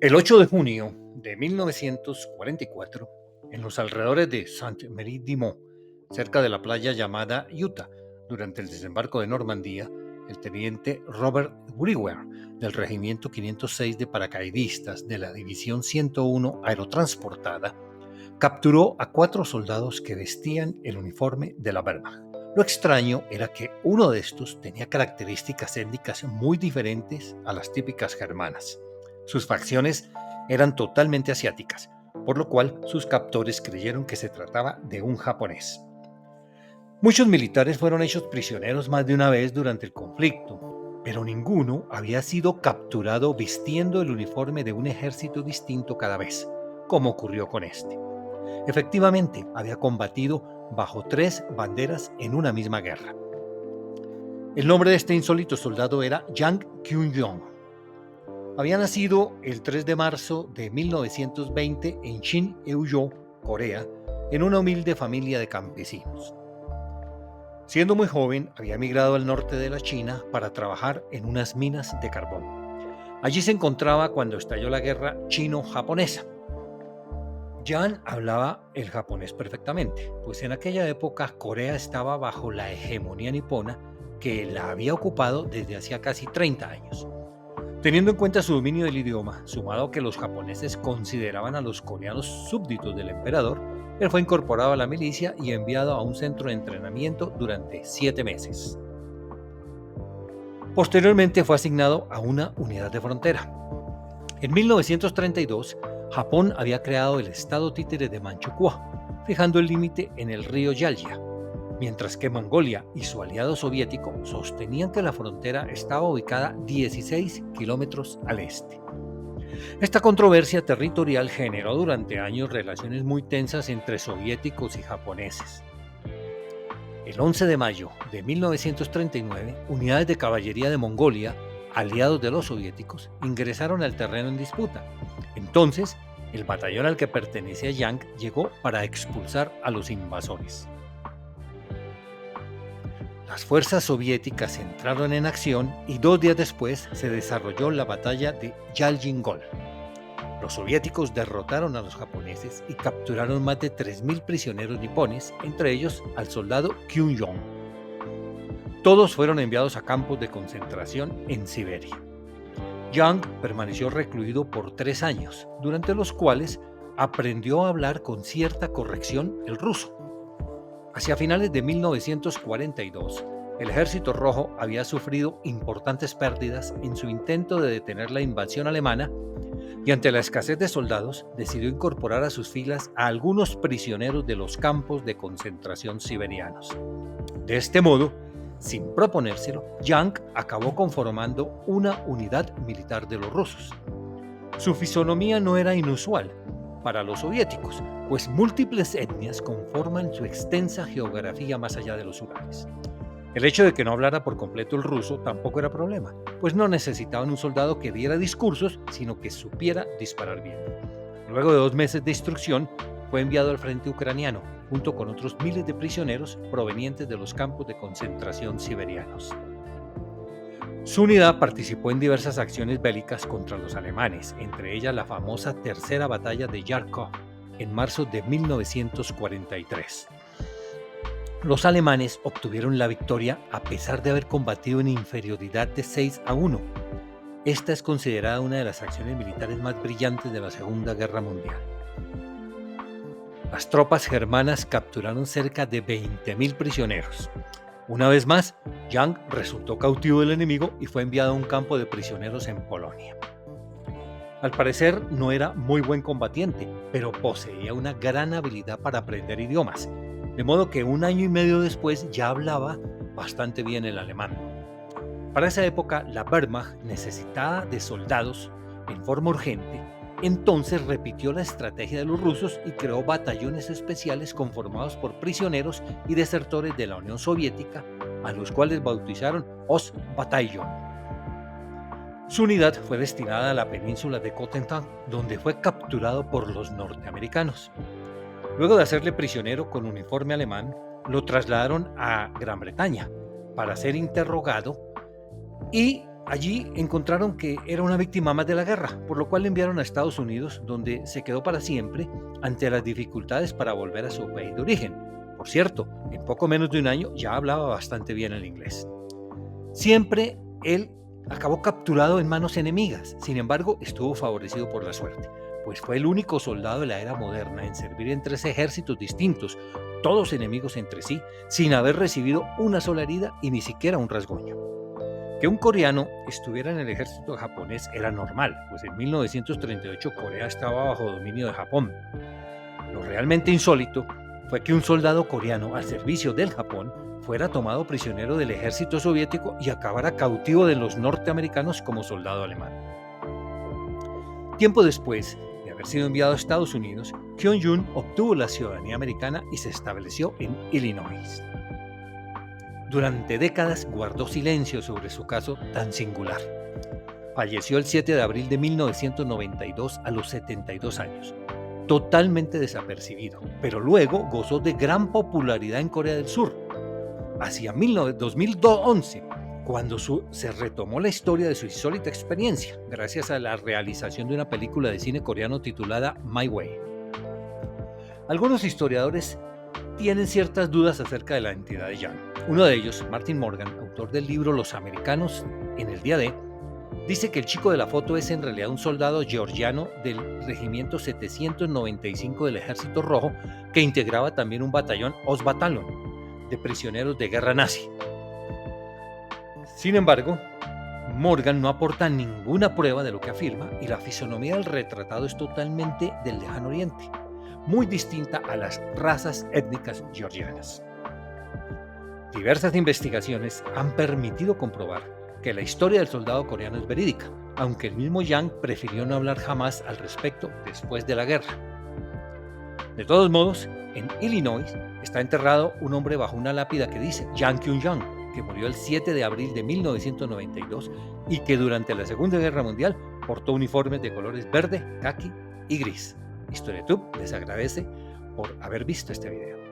El 8 de junio de 1944, en los alrededores de Saint-Méry-du-Mont, cerca de la playa llamada Utah, durante el desembarco de Normandía, el teniente Robert Brewer, del Regimiento 506 de Paracaidistas de la División 101 Aerotransportada, capturó a 4 soldados que vestían el uniforme de la Wehrmacht. Lo extraño era que uno de estos tenía características étnicas muy diferentes a las típicas germanas. Sus facciones eran totalmente asiáticas, por lo cual sus captores creyeron que se trataba de un japonés. Muchos militares fueron hechos prisioneros más de una vez durante el conflicto, pero ninguno había sido capturado vistiendo el uniforme de un ejército distinto cada vez, como ocurrió con este. Efectivamente, había combatido bajo 3 banderas en una misma guerra. El nombre de este insólito soldado era Jang Kyung-jong. Había nacido el 3 de marzo de 1920 en Shin-eui-jo, Corea, en una humilde familia de campesinos. Siendo muy joven, había emigrado al norte de la China para trabajar en unas minas de carbón. Allí se encontraba cuando estalló la guerra chino-japonesa. Jan hablaba el japonés perfectamente, pues en aquella época Corea estaba bajo la hegemonía nipona que la había ocupado desde hacía casi 30 años. Teniendo en cuenta su dominio del idioma, sumado a que los japoneses consideraban a los coreanos súbditos del emperador, él fue incorporado a la milicia y enviado a un centro de entrenamiento durante 7 meses. Posteriormente fue asignado a una unidad de frontera. En 1932, Japón había creado el estado títere de Manchukuo, fijando el límite en el río Yalya, mientras que Mongolia y su aliado soviético sostenían que la frontera estaba ubicada 16 kilómetros al este. Esta controversia territorial generó durante años relaciones muy tensas entre soviéticos y japoneses. El 11 de mayo de 1939, unidades de caballería de Mongolia, aliados de los soviéticos, ingresaron al terreno en disputa. Entonces, el batallón al que pertenecía Yang llegó para expulsar a los invasores. Las fuerzas soviéticas entraron en acción y 2 días después se desarrolló la batalla de Yaljin-Gol. Los soviéticos derrotaron a los japoneses y capturaron más de 3.000 prisioneros nipones, entre ellos al soldado Kyung-jong. Todos fueron enviados a campos de concentración en Siberia. Yang permaneció recluido por 3 años, durante los cuales aprendió a hablar con cierta corrección el ruso. Hacia finales de 1942, el Ejército Rojo había sufrido importantes pérdidas en su intento de detener la invasión alemana y ante la escasez de soldados decidió incorporar a sus filas a algunos prisioneros de los campos de concentración siberianos. De este modo, sin proponérselo, Yang acabó conformando una unidad militar de los rusos. Su fisonomía no era inusual para los soviéticos, pues múltiples etnias conforman su extensa geografía más allá de los Urales. El hecho de que no hablara por completo el ruso tampoco era problema, pues no necesitaban un soldado que diera discursos, sino que supiera disparar bien. Luego de 2 meses de instrucción, fue enviado al frente ucraniano, junto con otros miles de prisioneros provenientes de los campos de concentración siberianos. Su unidad participó en diversas acciones bélicas contra los alemanes, entre ellas la famosa Tercera Batalla de Yarkov, en marzo de 1943. Los alemanes obtuvieron la victoria a pesar de haber combatido en inferioridad de 6-1. Esta es considerada una de las acciones militares más brillantes de la Segunda Guerra Mundial. Las tropas germanas capturaron cerca de 20.000 prisioneros. Una vez más, Yang resultó cautivo del enemigo y fue enviado a un campo de prisioneros en Polonia. Al parecer no era muy buen combatiente, pero poseía una gran habilidad para aprender idiomas, de modo que 1 año y medio después ya hablaba bastante bien el alemán. Para esa época, la Wehrmacht necesitaba de soldados en forma urgente, entonces repitió la estrategia de los rusos y creó batallones especiales conformados por prisioneros y desertores de la Unión Soviética, a los cuales bautizaron Ostbataillon. Su unidad fue destinada a la península de Kotentan, donde fue capturado por los norteamericanos. Luego de hacerle prisionero con uniforme alemán, lo trasladaron a Gran Bretaña para ser interrogado y Allí encontraron que era una víctima más de la guerra, por lo cual le enviaron a Estados Unidos, donde se quedó para siempre ante las dificultades para volver a su país de origen. Por cierto, en poco menos de un año ya hablaba bastante bien el inglés. Siempre él acabó capturado en manos enemigas, sin embargo estuvo favorecido por la suerte, pues fue el único soldado de la era moderna en servir en 3 ejércitos distintos, todos enemigos entre sí, sin haber recibido una sola herida y ni siquiera un rasguño. Que un coreano estuviera en el ejército japonés era normal, pues en 1938 Corea estaba bajo dominio de Japón. Lo realmente insólito fue que un soldado coreano al servicio del Japón fuera tomado prisionero del ejército soviético y acabara cautivo de los norteamericanos como soldado alemán. Tiempo después de haber sido enviado a Estados Unidos, Kyung-jun obtuvo la ciudadanía americana y se estableció en Illinois. Durante décadas guardó silencio sobre su caso tan singular. Falleció el 7 de abril de 1992 a los 72 años, totalmente desapercibido, pero luego gozó de gran popularidad en Corea del Sur. Hacia 2011, cuando se retomó la historia de su insólita experiencia, gracias a la realización de una película de cine coreano titulada My Way. Algunos historiadores tienen ciertas dudas acerca de la identidad de Yang. Uno de ellos, Martin Morgan, autor del libro Los Americanos en el Día D, dice que el chico de la foto es en realidad un soldado georgiano del regimiento 795 del Ejército Rojo que integraba también un batallón Ostbataillon de prisioneros de guerra nazi. Sin embargo, Morgan no aporta ninguna prueba de lo que afirma y la fisonomía del retratado es totalmente del lejano oriente, muy distinta a las razas étnicas georgianas. Diversas investigaciones han permitido comprobar que la historia del soldado coreano es verídica, aunque el mismo Yang prefirió no hablar jamás al respecto después de la guerra. De todos modos, en Illinois está enterrado un hombre bajo una lápida que dice Yang Kyung-jun, que murió el 7 de abril de 1992 y que durante la Segunda Guerra Mundial portó uniformes de colores verde, caqui y gris. HistoriaTube les agradece por haber visto este video.